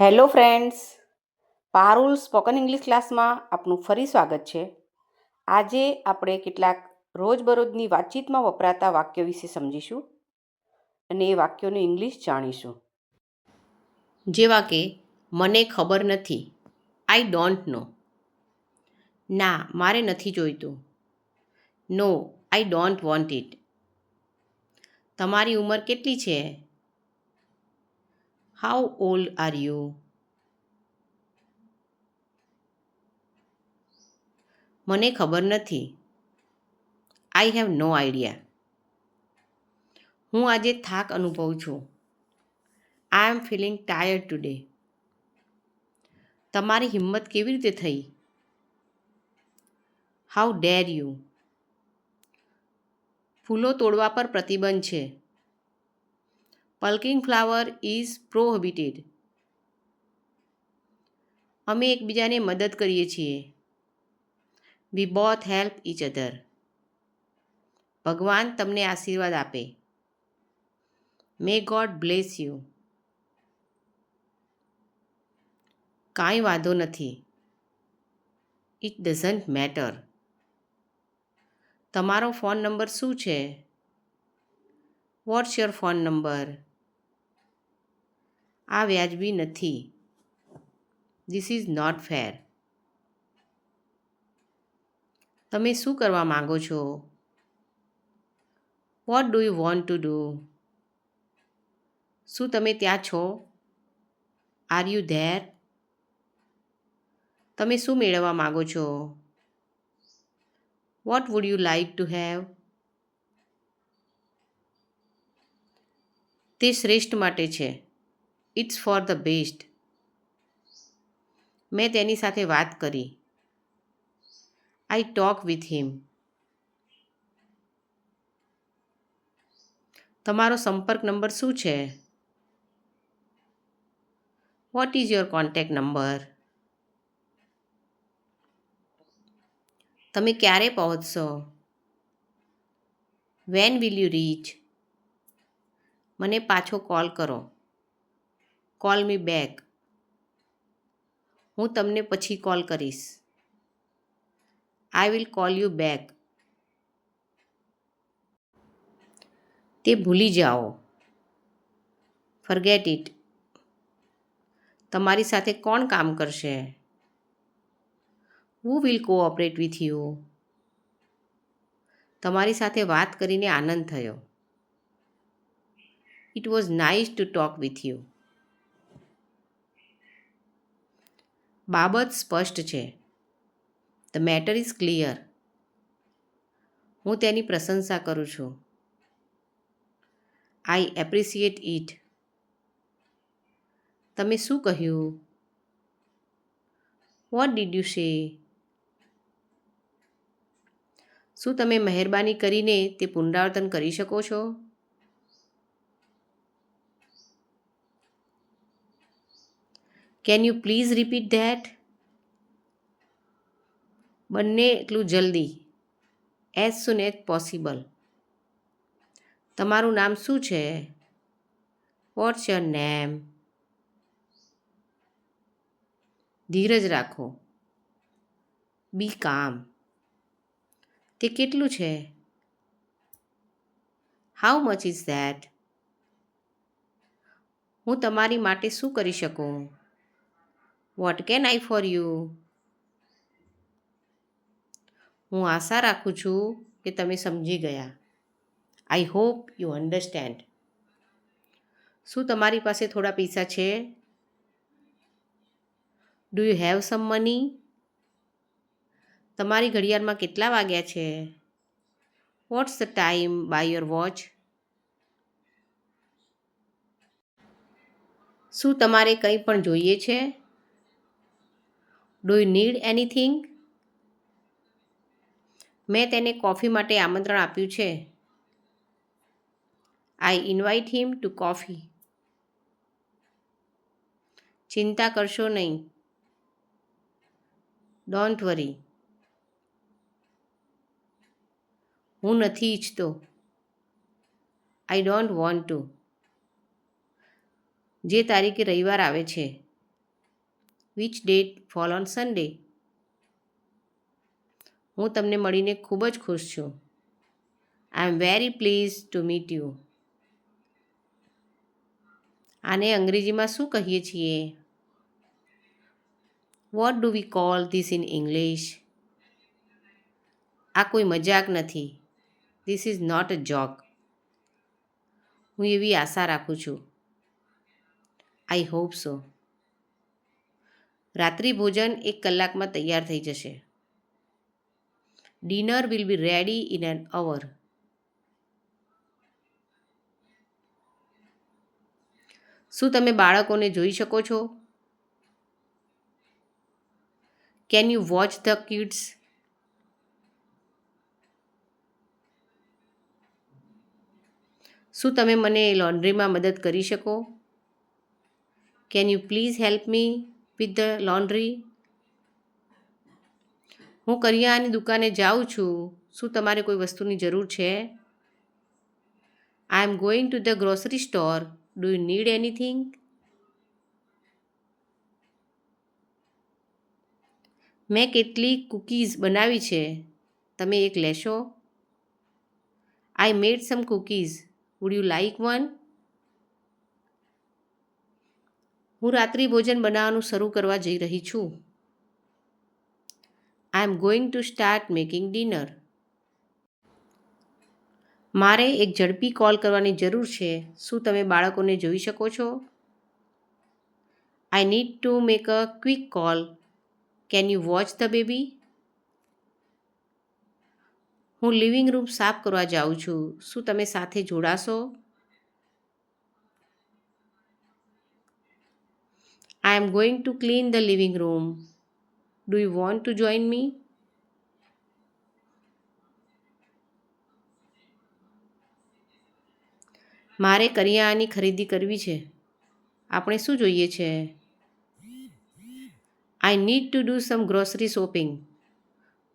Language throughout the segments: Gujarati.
Hello friends, Parul spoken English ક્લાસમાં આપનું ફરી સ્વાગત છે. આજે આપણે કેટલાક રોજબરોજની વાતચીતમાં વપરાતા વાક્યો વિશે સમજીશું અને એ વાક્યોનું ઇંગ્લિશ જાણીશું. જેવા કે મને ખબર નથી, આઈ ડોન્ટ નો. ના, મારે નથી જોઈતું. No, I don't want it. તમારી ઉંમર કેટલી છે? How old are you? મને ખબર નથી. I have no idea. હું આજે થાક અનુભવું છું. I am feeling tired today. તમારી હિંમત કેવી રીતે થઈ? How dare you? ફૂલો તોડવા પર પ્રતિબંધ છે. Plucking flower is prohibited. અમે એકબીજાને મદદ કરીએ છીએ. We both help each other. ભગવાન તમને આશીર્વાદ આપે. May God bless you. કાંઈ વાંધો નથી. It doesn't matter. તમારો ફોન નંબર શું છે? What's your phone number? આ વ્યાજબી નથી. This is not fair. તમે શું કરવા માંગો છો? What do you want to do? શું તમે ત્યાં છો? Are you there? તમે શું મેળવવા માંગો છો? What would you like to have? તે શ્રેષ્ઠ માટે છે. It's for the best. મેં તેની સાથે વાત કરી. I talk with him. તમારો સંપર્ક નંબર શું છે? What is your contact number? તમે ક્યારે પહોંચશો? When will you reach? મને પાછો કોલ કરો. Call me back. હું તમને પછી કોલ કરીશ. I will call you back. તે ભૂલી જાઓ. Forget it. તમારી સાથે કોણ કામ કરશે? Who will cooperate with you? તમારી સાથે વાત કરીને આનંદ થયો. It was nice to talk with you. બાબત સ્પષ્ટ છે. The matter is clear. હું તેની પ્રશંસા કરું છું. આઈ એપ્રિસિએટ ઇટ. તમે શું કહ્યું? What did you say? શું તમે મહેરબાની કરીને તે પુનરાવર્તન કરી શકો છો? Can you please repeat that? બંને એટલું જલ્દી. એઝ સૂન એઝ પોસિબલ. તમારું નામ શું છે? What's your name? ધીરજ રાખો. બી કામ. તે કેટલું છે? How much is that? હું તમારી માટે શું કરી શકું? What can I for you? હું આશા રાખું છું કે તમે સમજી ગયા. I hope you understand. શું તમારી પાસે થોડા પૈસા છે? Do you have some money? તમારી ઘડિયાળમાં કેટલા વાગ્યા છે? What's the time by your watch? શું તમારે કંઈ પણ જોઈએ છે? Do you need anything? મેં તેને કોફી માટે આમંત્રણ આપ્યું છે. આઈ ઇન્વાઇટ હિમ ટુ કોફી. ચિંતા કરશો નહીં. Don't worry. હું નથી ઈચ્છતો. I don't want to. જે તારીખે રવિવાર આવે છે which date fall on Sunday? હું તમને મળીને ખૂબ જ ખુશ છું. I am very please to meet you. આને અંગ્રેજીમાં શું કહીએ છીએ? What do we call this in English? આ કોઈ મજાક નથી. This is not a joke. હું એવી આશા રાખું છું. આઈ હોપ સો. રાત્રિ ભોજન 1 કલાકમાં તૈયાર થઈ જશે. Dinner will be ready in an hour. શું તમે બાળકોને જોઈ શકો છો? Can you watch the kids? શું તમે મને લોન્ડ્રીમાં મદદ કરી શકો? Can you please help me with the laundry? હું કરિયાણાની દુકાને જાઉં છું. શું તમારે કોઈ વસ્તુની જરૂર છે? I am going to the grocery store. Do you need anything? મેં કેટલીક કૂકીઝ બનાવી છે. તમે એક લેશો? I made some cookies. Would you like one? હું રાત્રિ ભોજન બનાવવાનું શરૂ કરવા જઈ રહી છું. I am going to start making dinner. મારે એક ઝડપી કોલ કરવાની જરૂર છે. શું તમે બાળકોને જોઈ શકો છો? I need to make a quick call. Can you watch the baby? હું લિવિંગ રૂમ સાફ કરવા જાઉં છું. શું તમે સાથે જોડાશો? I am going to clean the living room. Do you want to join me? મારે કરિયાણાની ખરીદી કરવી છે. આપણે શું જોઈએ છે? I need to do some grocery shopping.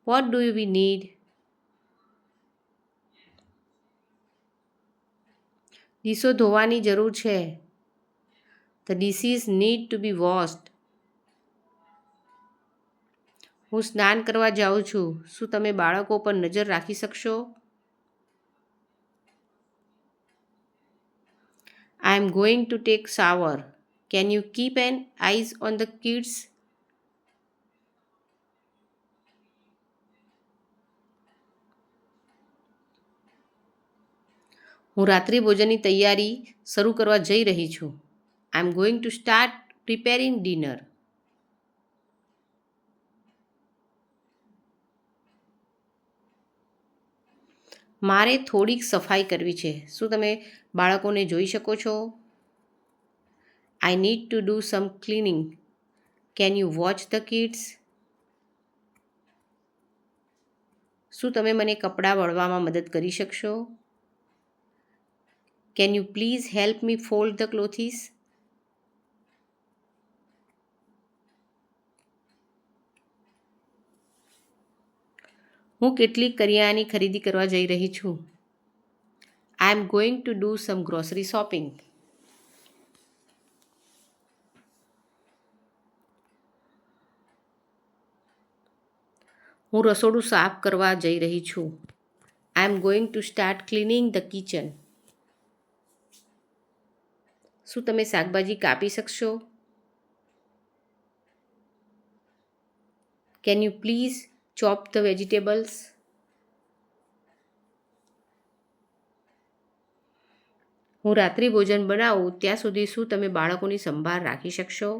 What do we need? ડીશો ધોવાની જરૂર છે. The dishes need to B washed. હું સ્નાન કરવા જાઉં છું. શું તમે બાળકો પર નજર રાખી શકશો? I am going to take shower. Can you keep an eyes on the kids? હું રાત્રિ ભોજનની તૈયારી શરૂ કરવા જઈ રહી છું. I am going to start preparing dinner. મારે થોડીક સફાઈ કરવી છે. શું તમે બાળકોને જોઈ શકો છો? I need to do some cleaning. Can you watch the kids? શું તમે મને કપડાં વળવામાં મદદ કરી શકશો? Can you please help me fold the clothes? હું કેટલીક કરિયાણાની ખરીદી કરવા જઈ રહી છું. I am going to do some grocery shopping. હું રસોડું સાફ કરવા જઈ રહી છું. I am going to start cleaning the kitchen. શું તમે શાકભાજી કાપી શકશો? Can you please chop the vegetables? હું રાત્રિ ભોજન બનાવું ત્યાં સુધી શું તમે બાળકોની સંભાળ રાખી શકશો?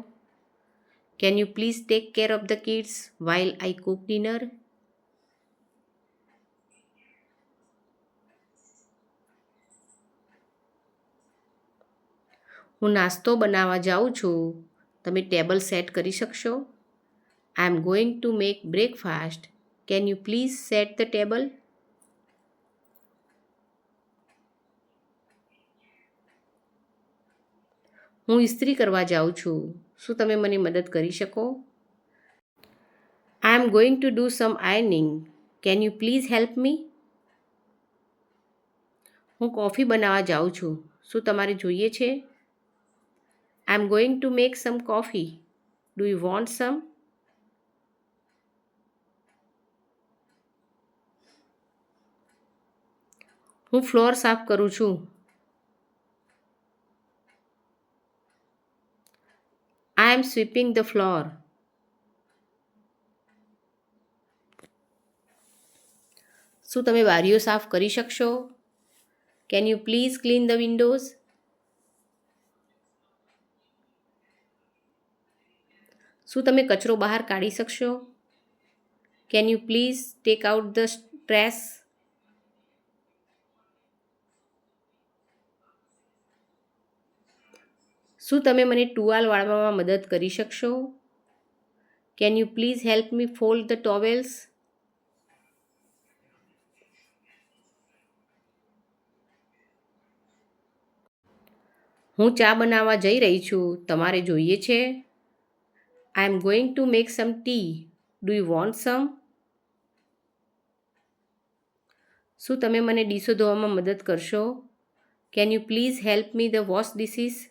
Can you please take care of the kids while I Cook dinner? હું નાસ્તો બનાવવા જાઉં છું. તમે ટેબલ સેટ કરી શકશો? I am going to make breakfast. Can you please set the table? હું ઇસ્ત્રી કરવા જાઉં છું. શું તમે મને મદદ કરી શકો? I am going to do some ironing. Can you please help me? હું કોફી બનાવવા જાઉં છું. શું તમારે જોઈએ છે? I am going to make some coffee. Do you want some? હું ફ્લોર સાફ કરું છું. I am sweeping the floor. શું તમે બારીઓ સાફ કરી શકશો? Can you please clean the windows? શું તમે કચરો બહાર કાઢી શકશો? Can you please take out the trash? શું તમે મને ટુવાલ વાળવામાં મદદ કરી શકશો? Can you please help me fold the towels? હું ચા બનાવવા જઈ રહી છું. તમારે જોઈએ છે? I am going to make some tea. Do you want some? શું તમે મને ડીશો ધોવામાં મદદ કરશો? Can you please help me the wash dishes?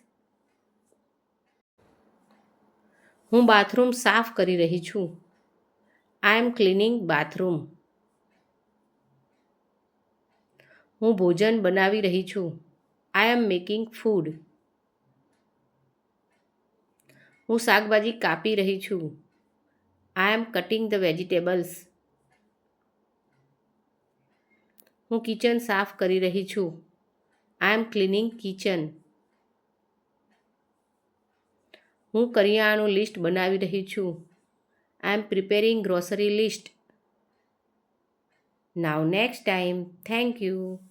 હું બાથરૂમ સાફ કરી રહી છું. I am cleaning bathroom. હું ભોજન બનાવી રહી છું. I am making food. હું શાકભાજી કાપી રહી છું. I am cutting the vegetables. હું કિચન સાફ કરી રહી છું. I am cleaning kitchen. હું કરિયાણાનું લિસ્ટ બનાવી રહી છું. I am preparing grocery list. Now next time. Thank you.